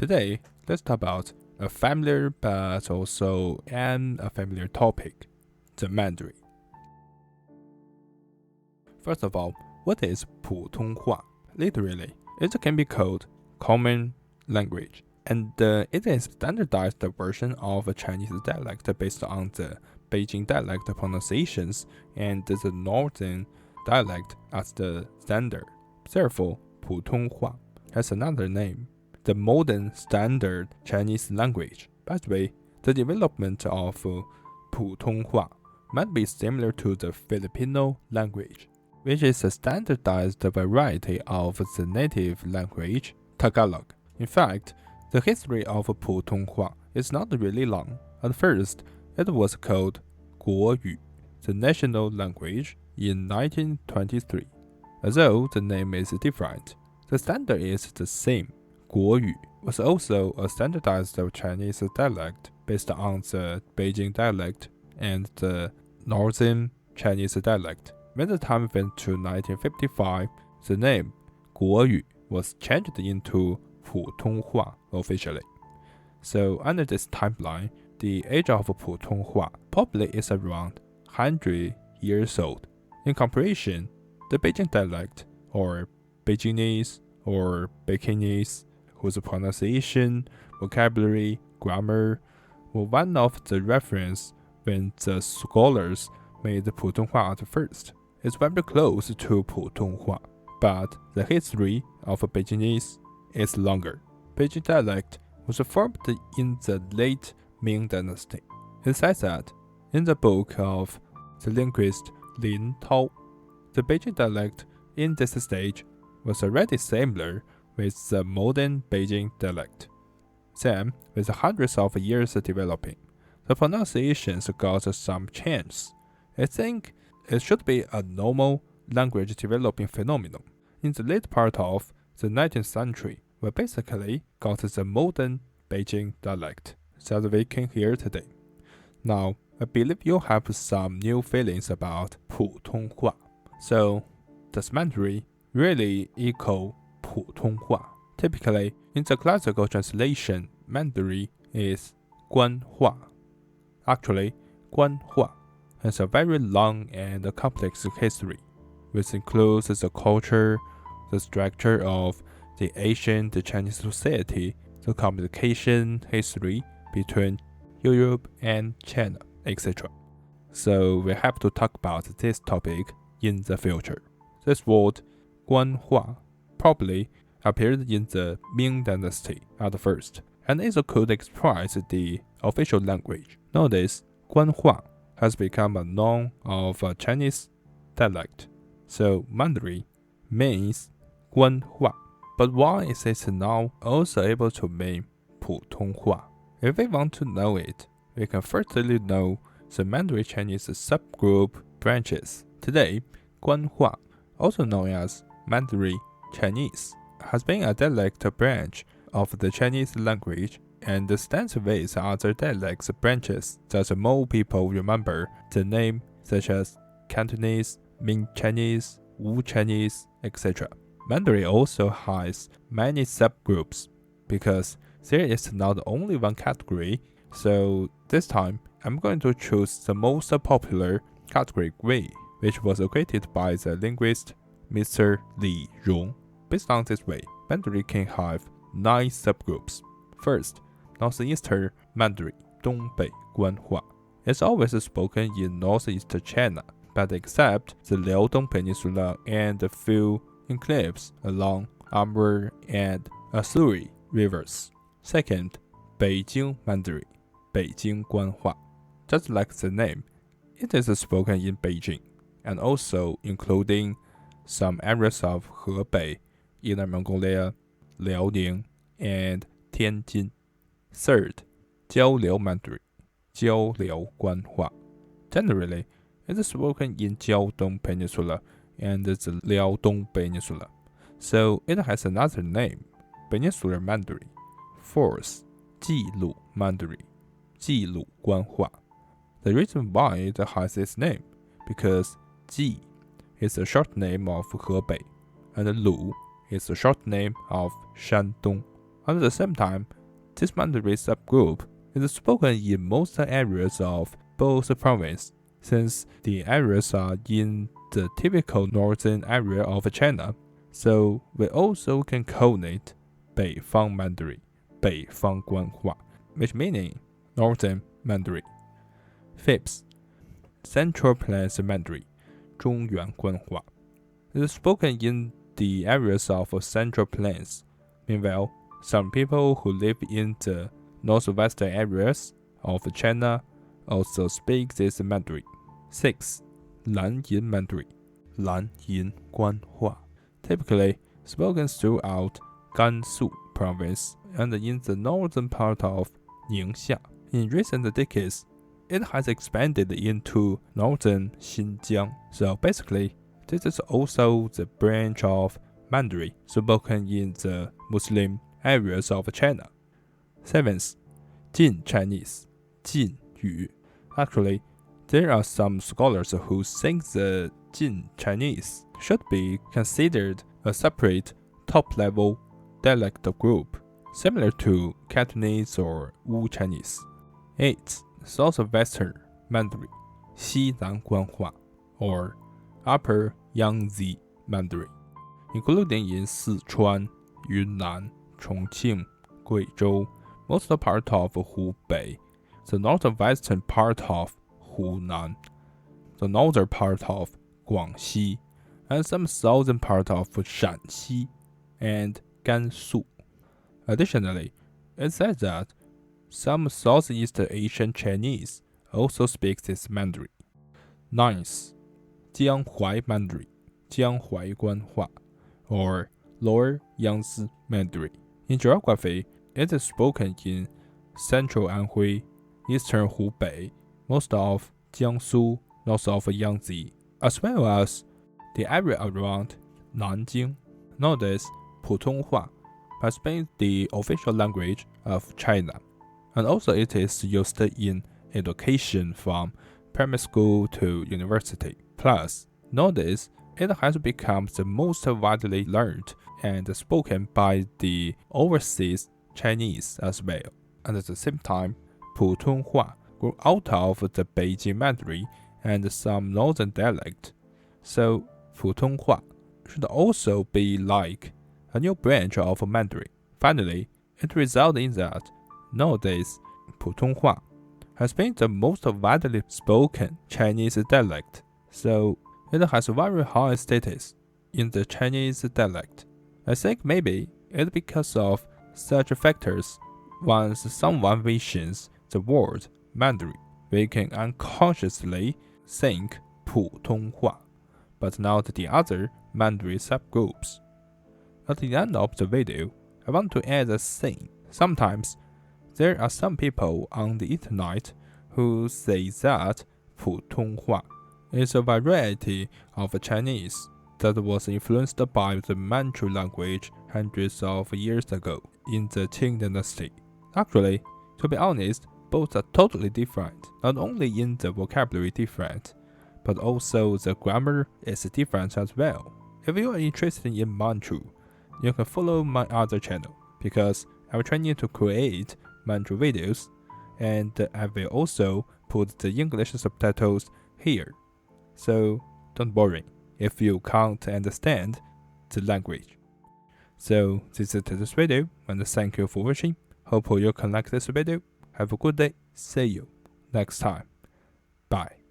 Today, let's talk about a familiar but also an unfamiliar topic, the Mandarin. First of all, what is Putonghua? Literally, it can be called common language, and it is a standardized version of a Chinese dialect based on the Beijing dialect pronunciations and the northern dialect as the standard. Therefore, Putonghua has another name, the modern standard Chinese language. By the way, the development of Putonghua might be similar to the Filipino language, which is a standardized variety of the native language, Tagalog. In fact, the history of Putonghua is not really long. At first, it was called Guoyu, the national language, in 1923. Although the name is different, the standard is the same. Guoyu was also a standardized Chinese dialect based on the Beijing dialect and the northern Chinese dialect. When the time went to 1955, the name Guoyu was changed into Putonghua officially. So under this timeline, the age of Putonghua probably is around 100 years old. In comparison, the Beijing dialect, or Beijingese, or Pekingese, whose pronunciation, vocabulary, grammar were one of the reference when the scholars made Putonghua at first, is very close to Putonghua, but the history of Beijingese is longer. Beijing dialect was formed in the late Ming Dynasty. It says that in the book of the linguist Lin Tao, the Beijing dialect in this stage was already similar with the modern Beijing dialect. Then, with hundreds of years developing, the pronunciations got some change. I think it should be a normal language developing phenomenon. In the late part of the 19th century, we basically got the modern Beijing dialect that we can hear today. Now, I believe you have some new feelings about Putonghua. So, does Mandarin really equal Putonghua? Typically, in the classical translation, Mandarin is Guan Hua. Actually, Guan Hua has a very long and complex history, which includes the culture, the structure of the ancient Chinese society, the communication history between Europe and China, etc. So we have to talk about this topic in the future. This word, Guan Hua, probably appeared in the Ming Dynasty at first, and it could express the official language. Nowadays, Guan Hua has become a known of a Chinese dialect. So Mandarin means Guan Hua. But why is it now also able to mean Putonghua? If we want to know it, we can firstly know the Mandarin Chinese subgroup branches. Today, Guan Hua, also known as Mandarin Chinese, has been a dialect branch of the Chinese language and stands with other dialects branches that more people remember the name, such as Cantonese, Ming Chinese, Wu Chinese, etc. Mandarin also has many subgroups because there is not only one category, so this time I'm going to choose the most popular category Gui, which was created by the linguist Mr. Li Rong. Based on this way, Mandarin can have 9 subgroups. First, Northeastern Mandarin, Dongbei Guanhua. It's always spoken in northeast China, but except the Liaodong Peninsula and a few enclaves along Amur and Ussuri rivers. Second, Beijing Mandarin, Beijing Guanhua. Just like the name, it is spoken in Beijing, and also including some areas of Hebei, Inner Mongolia, Liaoning, and Tianjin. Third, Jiaoliu Mandarin, Jiaoliu Guanhua. Generally, it is spoken in Jiaodong Peninsula and the Liaodong Peninsula, so it has another name, Peninsular Mandarin. Fourth, Jilu Mandarin, Jilu Guanhua. The reason why it has its name, because Ji is a short name of Hebei, and Lu is a short name of Shandong. At the same time, this Mandarin subgroup is spoken in most areas of both provinces, since the areas are in the typical northern area of China, so we also can call it 北方 Mandarin, 北方 Guan Hua, which meaning northern Mandarin. Fifth, Central Plains Mandarin, 中原 Guan Hua. It is spoken in the areas of Central Plains. Meanwhile, some people who live in the northwestern areas of China also speak this Mandarin. 6. Lanyin Mandarin, 南银 Guan Hua, typically spoken throughout Gansu province and in the northern part of Ningxia. In recent decades, it has expanded into northern Xinjiang. So basically, this is also the branch of Mandarin spoken in the Muslim areas of China. 7th, Jin Chinese, 晋语. Actually, there are some scholars who think the Jin Chinese should be considered a separate top-level dialect group, similar to Cantonese or Wu Chinese. 8th, Southwestern Mandarin, 西南 Guan Hua, or Upper Yangtze Mandarin, including in Sichuan, Yunnan, Chongqing, Guizhou, most part of Hubei, the northwestern part of Hunan, the northern part of Guangxi, and some southern part of Shanxi and Gansu. Additionally, it says that some Southeast Asian Chinese also speak this Mandarin. 9th, Jianghuai Mandarin, 江淮 Guan Hua, or Lower Yangtze Mandarin. In geography, it is spoken in central Anhui, eastern Hubei, most of Jiangsu, north of Yangtze, as well as the area around Nanjing. Nowadays, Putonghua has been the official language of China, and also it is used in education from primary school to university. Plus, nowadays, it has become the most widely learned and spoken by the overseas Chinese as well. And at the same time, Putonghua grew out of the Beijing Mandarin and some northern dialect. So, Putonghua should also be like a new branch of Mandarin. Finally, it results in that nowadays, Putonghua has been the most widely spoken Chinese dialect, so it has very high status in the Chinese dialect. I think maybe it's because of such factors. Once someone mentions the word Mandarin, we can unconsciously think Putonghua, but not the other Mandarin subgroups. At the end of the video, I want to add a thing. Sometimes, there are some people on the internet who say that Putonghua is a variety of Chinese that was influenced by the Manchu language hundreds of years ago in the Qing dynasty. Actually, to be honest, both are totally different, not only in the vocabulary different, but also the grammar is different as well. If you are interested in Manchu, you can follow my other channel, because I'm trying to create Manchu videos, and I will also put the English subtitles here. So don't worry if you can't understand the language. So this is this video, and thank you for watching. Hope you can like this video. Have a good day. See you next time. Bye.